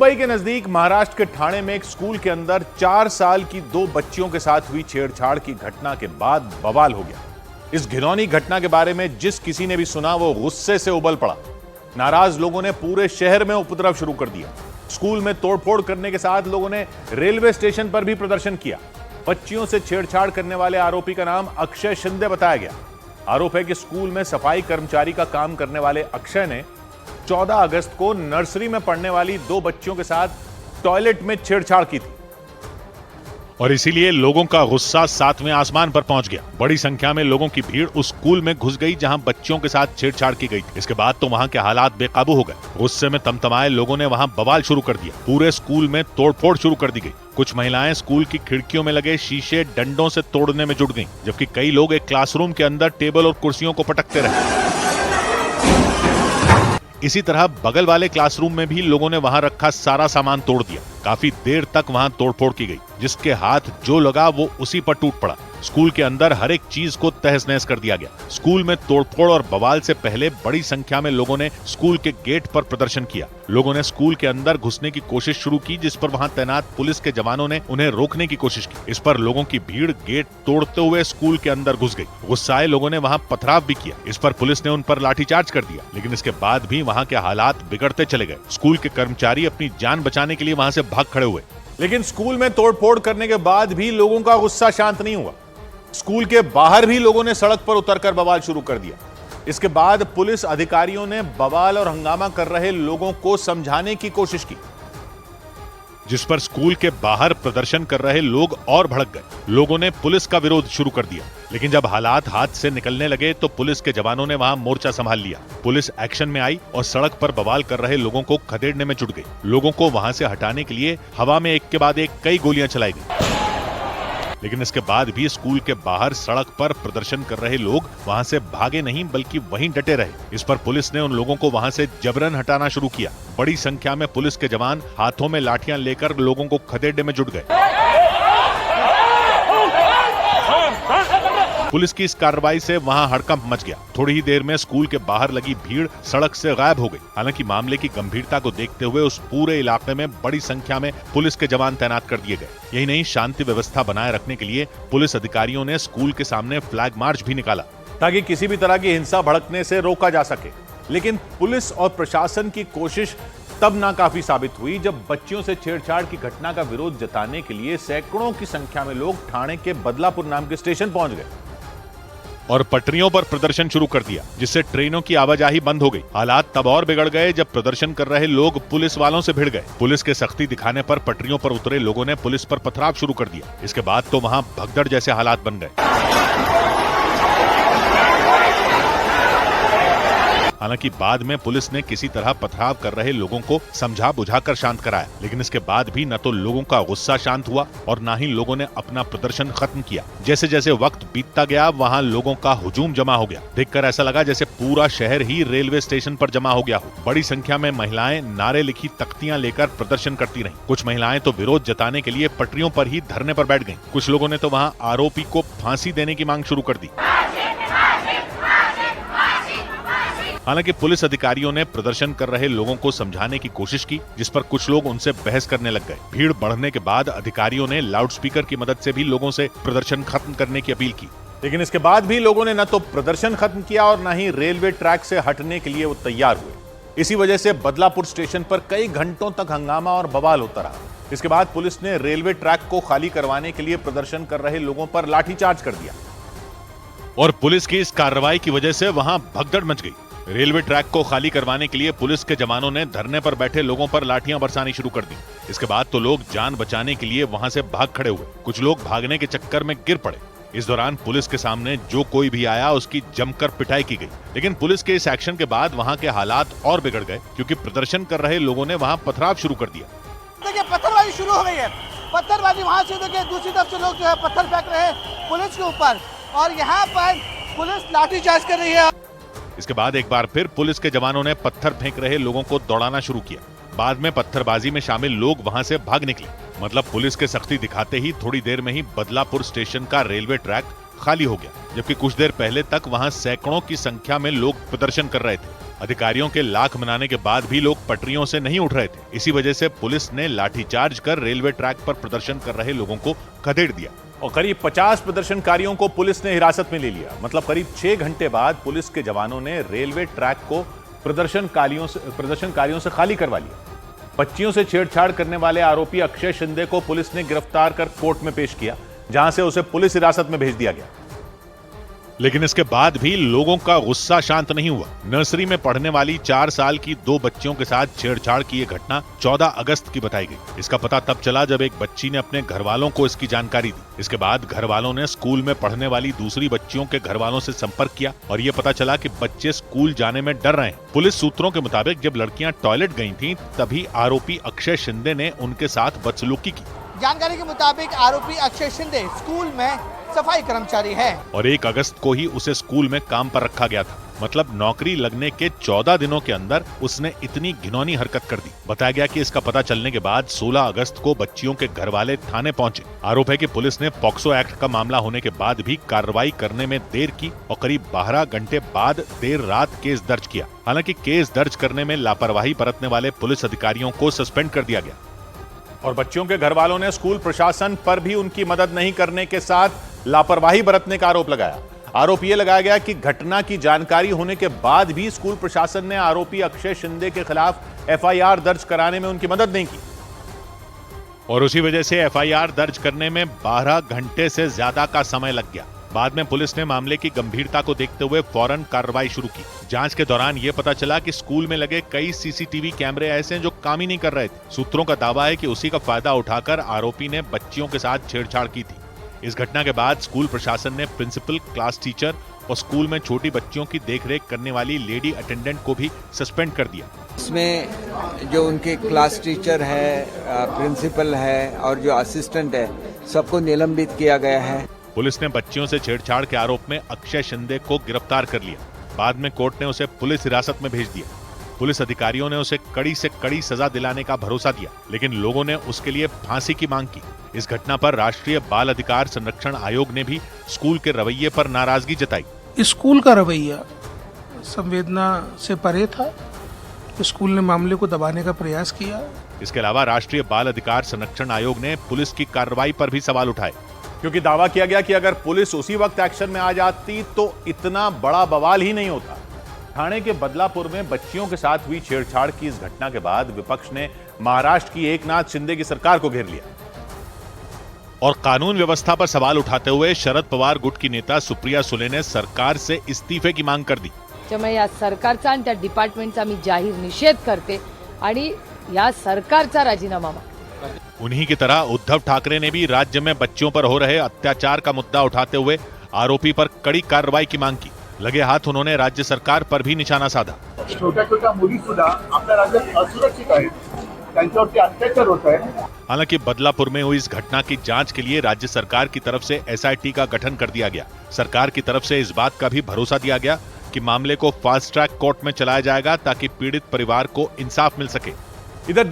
मुंबई के नजदीक महाराष्ट्र के ठाणे में एक स्कूल के अंदर 4 साल की 2 बच्चियों के साथ हुई छेड़छाड़ की घटना के बाद बवाल हो गया। इस घिनौनी घटना के बारे में जिस किसी ने भी सुना वो गुस्से से उबल पड़ा। नाराज लोगों ने पूरे शहर में उपद्रव शुरू कर दिया। स्कूल में तोड़फोड़ करने के साथ लोगों ने रेलवे स्टेशन पर भी प्रदर्शन किया। बच्चियों से छेड़छाड़ करने वाले आरोपी का नाम अक्षय शिंदे बताया गया। आरोप है कि स्कूल में सफाई कर्मचारी का काम करने वाले अक्षय ने 14 अगस्त को नर्सरी में पढ़ने वाली 2 बच्चियों के साथ टॉयलेट में छेड़छाड़ की थी और इसीलिए लोगों का गुस्सा 7वें आसमान पर पहुंच गया। बड़ी संख्या में लोगों की भीड़ उस स्कूल में घुस गई जहां बच्चियों के साथ छेड़छाड़ की गई। इसके बाद तो वहां के हालात बेकाबू हो गए। गुस्से में तमतमाए लोगों ने वहां बवाल शुरू कर दिया। पूरे स्कूल में तोड़फोड़ शुरू कर दी गई। कुछ महिलाएं स्कूल की खिड़कियों में लगे शीशे डंडों से तोड़ने में जुट गईं, जबकि कई लोग एक क्लासरूम के अंदर टेबल और कुर्सियों को पटकते रहे। इसी तरह बगल वाले क्लासरूम में भी लोगों ने वहां रखा सारा सामान तोड़ दिया। काफी देर तक वहां तोड़फोड़ की गई। जिसके हाथ जो लगा वो उसी पर टूट पड़ा। स्कूल के अंदर हर एक चीज को तहस नहस कर दिया गया। स्कूल में तोड़फोड़ और बवाल से पहले बड़ी संख्या में लोगों ने स्कूल के गेट पर प्रदर्शन किया। लोगों ने स्कूल के अंदर घुसने की कोशिश शुरू की, जिस पर वहां तैनात पुलिस के जवानों ने उन्हें रोकने की कोशिश की। इस पर लोगों की भीड़ गेट तोड़ते हुए स्कूल के अंदर घुस गई। गुस्साए लोगों ने वहां पथराव भी किया। इस पर पुलिस ने उन पर लाठीचार्ज कर दिया, लेकिन इसके बाद भी वहां के हालात बिगड़ते चले गए। स्कूल के कर्मचारी अपनी जान बचाने के लिए वहां से भाग खड़े हुए। लेकिन स्कूल में तोड़फोड़ करने के बाद भी लोगों का गुस्सा शांत नहीं हुआ। स्कूल के बाहर भी लोगों ने सड़क पर उतरकर बवाल शुरू कर दिया। इसके बाद पुलिस अधिकारियों ने बवाल और हंगामा कर रहे लोगों को समझाने की कोशिश की, जिस पर स्कूल के बाहर प्रदर्शन कर रहे लोग और भड़क गए। लोगों ने पुलिस का विरोध शुरू कर दिया, लेकिन जब हालात हाथ से निकलने लगे तो पुलिस के जवानों ने वहां मोर्चा संभाल लिया। पुलिस एक्शन में आई और सड़क पर बवाल कर रहे लोगों को खदेड़ने में जुट गई। लोगों को वहां से हटाने के लिए हवा में एक के बाद एक कई गोलियां चलाई गई, लेकिन इसके बाद भी स्कूल के बाहर सड़क पर प्रदर्शन कर रहे लोग वहां से भागे नहीं, बल्कि वहीं डटे रहे। इस पर पुलिस ने उन लोगों को वहां से जबरन हटाना शुरू किया। बड़ी संख्या में पुलिस के जवान हाथों में लाठियां लेकर लोगों को खदेड़ने में जुट गए। पुलिस की इस कार्रवाई से वहां हड़कंप मच गया। थोड़ी ही देर में स्कूल के बाहर लगी भीड़ सड़क से गायब हो गई। हालांकि मामले की गंभीरता को देखते हुए उस पूरे इलाके में बड़ी संख्या में पुलिस के जवान तैनात कर दिए गए। यही नहीं, शांति व्यवस्था बनाए रखने के लिए पुलिस अधिकारियों ने स्कूल के सामने फ्लैग मार्च भी निकाला, ताकि किसी भी तरह की हिंसा भड़कने से रोका जा सके। लेकिन पुलिस और प्रशासन की कोशिश तब नाकाफी साबित हुई जब बच्चियों से छेड़छाड़ की घटना का विरोध जताने के लिए सैकड़ों की संख्या में लोग ठाणे के बदलापुर नाम के स्टेशन पहुंच गए और पटरियों पर प्रदर्शन शुरू कर दिया, जिससे ट्रेनों की आवाजाही बंद हो गई। हालात तब और बिगड़ गए जब प्रदर्शन कर रहे लोग पुलिस वालों से भिड़ गए। पुलिस के सख्ती दिखाने पर पटरियों पर उतरे लोगों ने पुलिस पर पथराव शुरू कर दिया। इसके बाद तो वहां भगदड़ जैसे हालात बन गए। हालांकि बाद में पुलिस ने किसी तरह पथराव कर रहे लोगों को समझा बुझाकर शांत कराया, लेकिन इसके बाद भी न तो लोगों का गुस्सा शांत हुआ और न ही लोगों ने अपना प्रदर्शन खत्म किया। जैसे जैसे वक्त बीतता गया वहां लोगों का हुजूम जमा हो गया। देखकर ऐसा लगा जैसे पूरा शहर ही रेलवे स्टेशन पर जमा हो गया हो। बड़ी संख्या में महिलाएं नारे लिखी तख्तियां लेकर प्रदर्शन करती रहीं। कुछ महिलाएं तो विरोध जताने के लिए पटरियों पर ही धरने पर बैठ गईं। कुछ लोगों ने तो वहां आरोपी को फांसी देने की मांग शुरू कर दी। हालांकि पुलिस अधिकारियों ने प्रदर्शन कर रहे लोगों को समझाने की कोशिश की, जिस पर कुछ लोग उनसे बहस करने लग गए। भीड़ बढ़ने के बाद अधिकारियों ने लाउडस्पीकर की मदद से भी लोगों से प्रदर्शन खत्म करने की अपील की, लेकिन इसके बाद भी लोगों ने न तो प्रदर्शन खत्म किया और न ही रेलवे ट्रैक से हटने के लिए वो तैयार हुए। इसी वजह से बदलापुर स्टेशन पर कई घंटों तक हंगामा और बवाल होता रहा। इसके बाद पुलिस ने रेलवे ट्रैक को खाली करवाने के लिए प्रदर्शन कर रहे लोगों पर लाठीचार्ज कर दिया और पुलिस की इस कार्रवाई की वजह से वहां भगदड़ मच गई। रेलवे ट्रैक को खाली करवाने के लिए पुलिस के जवानों ने धरने पर बैठे लोगों पर लाठियां बरसानी शुरू कर दी। इसके बाद तो लोग जान बचाने के लिए वहां से भाग खड़े हुए। कुछ लोग भागने के चक्कर में गिर पड़े। इस दौरान पुलिस के सामने जो कोई भी आया उसकी जमकर पिटाई की गई। लेकिन पुलिस के इस एक्शन के बाद वहां के हालात और बिगड़ गए, क्योंकि प्रदर्शन कर रहे लोगों ने वहां पथराव शुरू कर दिया। देखिए पत्थरबाजी शुरू हो गई है। पत्थरबाजी वहां से देखिए दूसरी तरफ से लोग जो है पत्थर फेंक रहे हैं पुलिस के ऊपर और यहाँ पर पुलिस लाठीचार्ज कर रही है। इसके बाद एक बार फिर पुलिस के जवानों ने पत्थर फेंक रहे लोगों को दौड़ाना शुरू किया। बाद में पत्थरबाजी में शामिल लोग वहां से भाग निकले। मतलब पुलिस के सख्ती दिखाते ही थोड़ी देर में ही बदलापुर स्टेशन का रेलवे ट्रैक खाली हो गया, जबकि कुछ देर पहले तक वहां सैकड़ों की संख्या में लोग प्रदर्शन कर रहे थे। अधिकारियों के लाख मनाने के बाद भी लोग पटरियों से नहीं उठ रहे थे। इसी वजह से पुलिस ने लाठीचार्ज कर रेलवे ट्रैक पर प्रदर्शन कर रहे लोगों को खदेड़ दिया और करीब 50 प्रदर्शनकारियों को पुलिस ने हिरासत में ले लिया। मतलब करीब 6 घंटे बाद पुलिस के जवानों ने रेलवे ट्रैक को प्रदर्शनकारियों से खाली करवा लिया। बच्चियों से छेड़छाड़ करने वाले आरोपी अक्षय शिंदे को पुलिस ने गिरफ्तार कर कोर्ट में पेश किया, जहां से उसे पुलिस हिरासत में भेज दिया गया। लेकिन इसके बाद भी लोगों का गुस्सा शांत नहीं हुआ। नर्सरी में पढ़ने वाली 4 साल की 2 बच्चियों के साथ छेड़छाड़ की यह घटना 14 अगस्त की बताई गई। इसका पता तब चला जब एक बच्ची ने अपने घर वालों को इसकी जानकारी दी। इसके बाद घर वालों ने स्कूल में पढ़ने वाली दूसरी बच्चियों के घर वालों से संपर्क किया और ये पता चला कि बच्चे स्कूल जाने में डर रहे हैं। पुलिस सूत्रों के मुताबिक जब लड़कियां टॉयलेट गई थीं, तभी आरोपी अक्षय शिंदे ने उनके साथ बदसलूकी की। जानकारी के मुताबिक आरोपी अक्षय शिंदे स्कूल में सफाई कर्मचारी है और 1 अगस्त को ही उसे स्कूल में काम पर रखा गया था। मतलब नौकरी लगने के 14 दिनों के अंदर उसने इतनी घिनौनी हरकत कर दी। बताया गया कि इसका पता चलने के बाद 16 अगस्त को बच्चियों के घर वाले थाने पहुंचे। आरोप है कि पुलिस ने पॉक्सो एक्ट का मामला होने के बाद भी कार्रवाई करने में देर की और करीब 12 घंटे बाद देर रात केस दर्ज किया। हालांकि केस दर्ज करने में लापरवाही बरतने वाले पुलिस अधिकारियों को सस्पेंड कर दिया गया। और बच्चियों के घर वालों ने स्कूल प्रशासन पर भी उनकी मदद नहीं करने के साथ लापरवाही बरतने का आरोप लगाया। आरोप यह लगाया गया कि घटना की जानकारी होने के बाद भी स्कूल प्रशासन ने आरोपी अक्षय शिंदे के खिलाफ एफआईआर दर्ज कराने में उनकी मदद नहीं की और उसी वजह से एफआईआर दर्ज करने में 12 घंटे से ज्यादा का समय लग गया। बाद में पुलिस ने मामले की गंभीरता को देखते हुए फौरन कार्रवाई शुरू की। जांच के दौरान यह पता चला कि स्कूल में लगे कई सीसीटीवी कैमरे ऐसे हैं जो काम ही नहीं कर रहे थे। सूत्रों का दावा है कि उसी का फायदा उठाकर आरोपी ने बच्चियों के साथ छेड़छाड़ की थी। इस घटना के बाद स्कूल प्रशासन ने प्रिंसिपल, क्लास टीचर और स्कूल में छोटी बच्चियों की देखरेख करने वाली लेडी अटेंडेंट को भी सस्पेंड कर दिया। इसमें जो उनके क्लास टीचर है, प्रिंसिपल है और जो असिस्टेंट है, सबको निलंबित किया गया है। पुलिस ने बच्चियों से छेड़छाड़ के आरोप में अक्षय शिंदे को गिरफ्तार कर लिया। बाद में कोर्ट ने उसे पुलिस हिरासत में भेज दिया। पुलिस अधिकारियों ने उसे कड़ी से कड़ी सजा दिलाने का भरोसा दिया, लेकिन लोगों ने उसके लिए फांसी की मांग की। इस घटना पर राष्ट्रीय बाल अधिकार संरक्षण आयोग ने भी स्कूल के रवैये पर नाराजगी जताई। स्कूल का रवैया संवेदना से परे था। स्कूल ने मामले को दबाने का प्रयास किया। इसके अलावा राष्ट्रीय बाल अधिकार संरक्षण आयोग ने पुलिस की कार्रवाई पर भी सवाल उठाए, क्योंकि दावा किया गया कि अगर पुलिस उसी वक्त एक्शन में आ जाती तो इतना बड़ा बवाल ही नहीं होता। ठाणे के बदलापुर में बच्चियों के साथ हुई छेड़छाड़ की इस घटना के बाद विपक्ष ने महाराष्ट्र की एकनाथ शिंदे की सरकार को घेर लिया और कानून व्यवस्था पर सवाल उठाते हुए शरद पवार गुट की नेता सुप्रिया सुले ने सरकार से इस्तीफे की मांग कर दी। त्यामुळे या सरकारचा आणि त्या डिपार्टमेंटचा मी जाहीर निषेध करते आणि या सरकारचा राजीनामा मागते। उन्हीं की तरह उद्धव ठाकरे ने भी राज्य में बच्चियों पर हो रहे अत्याचार का मुद्दा उठाते हुए आरोपी पर कड़ी कार्रवाई की मांग की। लगे हाथ उन्होंने राज्य सरकार पर भी निशाना साधा। छोट्या छोट्या मुली सुद्धा आपल्या राज्यात असुरक्षित आहेत, त्यांच्यावरती अत्याचार होत आहे। हालांकि बदलापुर में हुई इस घटना की जांच के लिए राज्य सरकार की तरफ से एसआईटी का गठन कर दिया गया। सरकार की तरफ से इस बात का भी भरोसा दिया गया कि मामले को फास्ट ट्रैक कोर्ट में चलाया जाएगा ताकि पीड़ित परिवार को इंसाफ मिल सके। इधर